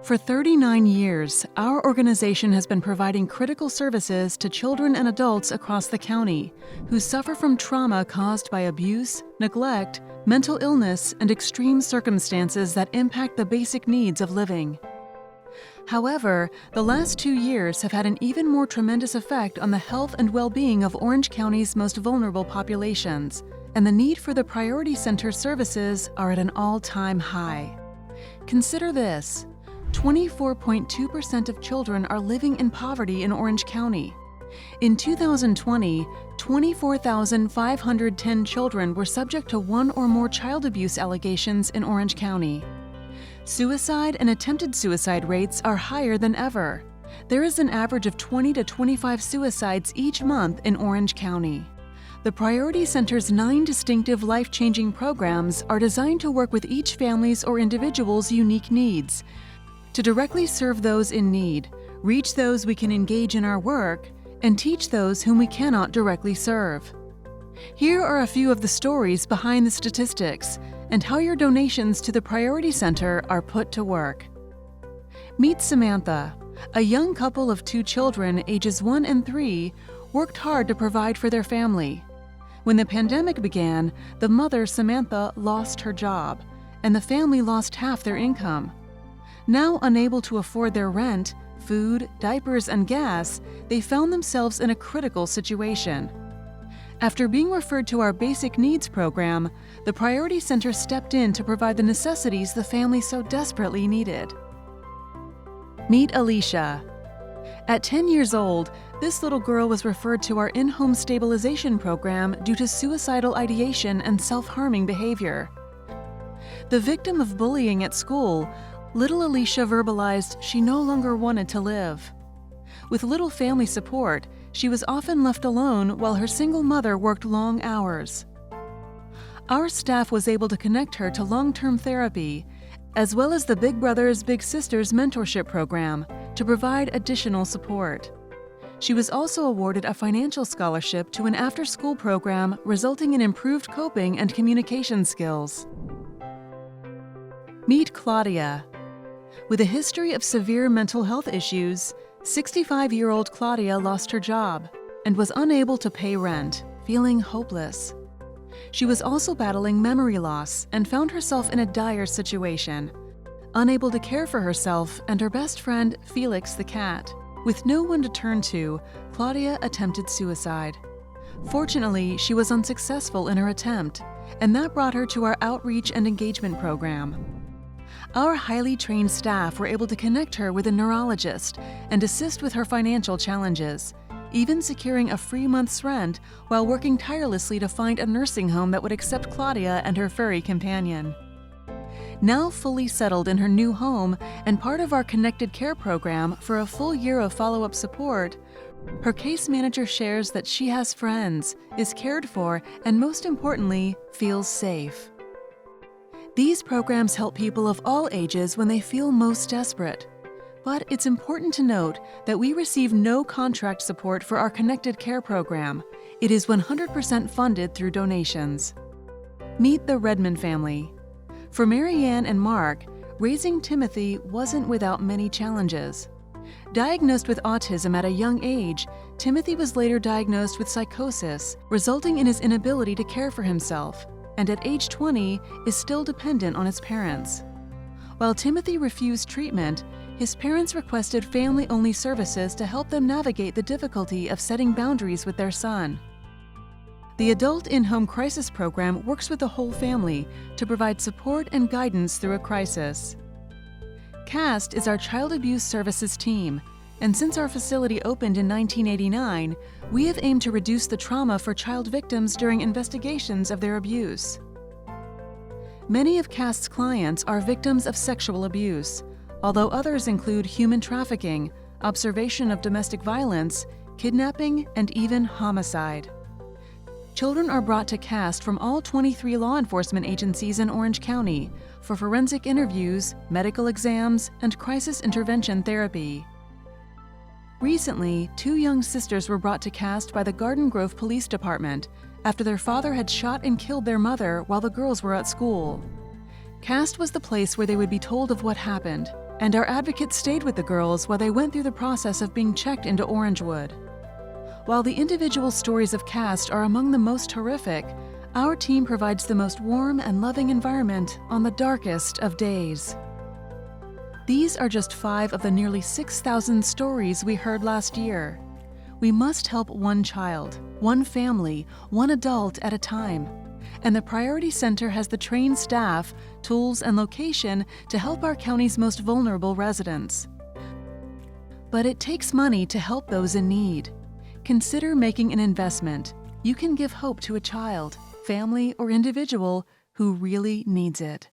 For 39 years, our organization has been providing critical services to children and adults across the county who suffer from trauma caused by abuse, neglect, mental illness, and extreme circumstances that impact the basic needs of living. However, the last 2 years have had an even more tremendous effect on the health and well-being of Orange County's most vulnerable populations, and the need for the Priority Center services are at an all-time high. Consider this. 24.2% of children are living in poverty in Orange County. In 2020, 24,510 children were subject to one or more child abuse allegations in Orange County. Suicide and attempted suicide rates are higher than ever. There is an average of 20 to 25 suicides each month in Orange County. The Priority Center's 9 distinctive life-changing programs are designed to work with each family's or individual's unique needs, to directly serve those in need, reach those we can engage in our work, and teach those whom we cannot directly serve. Here are a few of the stories behind the statistics and how your donations to the Priority Center are put to work. Meet Samantha, a young couple of 2 children, ages 1 and 3, worked hard to provide for their family. When the pandemic began, the mother, Samantha, lost her job, and the family lost half their income. Now unable to afford their rent, food, diapers, and gas, they found themselves in a critical situation. After being referred to our Basic Needs program, the Priority Center stepped in to provide the necessities the family so desperately needed. Meet Alicia. At 10 years old, this little girl was referred to our in-home stabilization program due to suicidal ideation and self-harming behavior. The victim of bullying at school, little Alicia verbalized she no longer wanted to live. With little family support, she was often left alone while her single mother worked long hours. Our staff was able to connect her to long-term therapy, as well as the Big Brothers Big Sisters mentorship program, to provide additional support. She was also awarded a financial scholarship to an after-school program, resulting in improved coping and communication skills. Meet Claudia. With a history of severe mental health issues, 65-year-old Claudia lost her job and was unable to pay rent, feeling hopeless. She was also battling memory loss and found herself in a dire situation, unable to care for herself and her best friend, Felix the cat. With no one to turn to, Claudia attempted suicide. Fortunately, she was unsuccessful in her attempt, and that brought her to our outreach and engagement program. Our highly trained staff were able to connect her with a neurologist and assist with her financial challenges, even securing a free month's rent while working tirelessly to find a nursing home that would accept Claudia and her furry companion. Now fully settled in her new home and part of our Connected Care program for a full year of follow-up support, her case manager shares that she has friends, is cared for, and most importantly, feels safe. These programs help people of all ages when they feel most desperate. But it's important to note that we receive no contract support for our Connected Care program. It is 100% funded through donations. Meet the Redmond family. For Marianne and Mark, raising Timothy wasn't without many challenges. Diagnosed with autism at a young age, Timothy was later diagnosed with psychosis, resulting in his inability to care for himself, and at age 20 is still dependent on his parents. While Timothy refused treatment, his parents requested family-only services to help them navigate the difficulty of setting boundaries with their son. The Adult In-Home Crisis Program works with the whole family to provide support and guidance through a crisis. CAST is our Child Abuse Services team, and since our facility opened in 1989, we have aimed to reduce the trauma for child victims during investigations of their abuse. Many of CAST's clients are victims of sexual abuse, although others include human trafficking, observation of domestic violence, kidnapping, and even homicide. Children are brought to CAST from all 23 law enforcement agencies in Orange County for forensic interviews, medical exams, and crisis intervention therapy. Recently, 2 young sisters were brought to CAST by the Garden Grove Police Department after their father had shot and killed their mother while the girls were at school. CAST was the place where they would be told of what happened, And our advocates stayed with the girls while they went through the process of being checked into Orangewood. While the individual stories of CAST are among the most horrific, our team provides the most warm and loving environment on the darkest of days. These are just 5 of the nearly 6,000 stories we heard last year. We must help one child, one family, one adult at a time. And the Priority Center has the trained staff, tools, and location to help our county's most vulnerable residents. But it takes money to help those in need. Consider making an investment. You can give hope to a child, family, or individual who really needs it.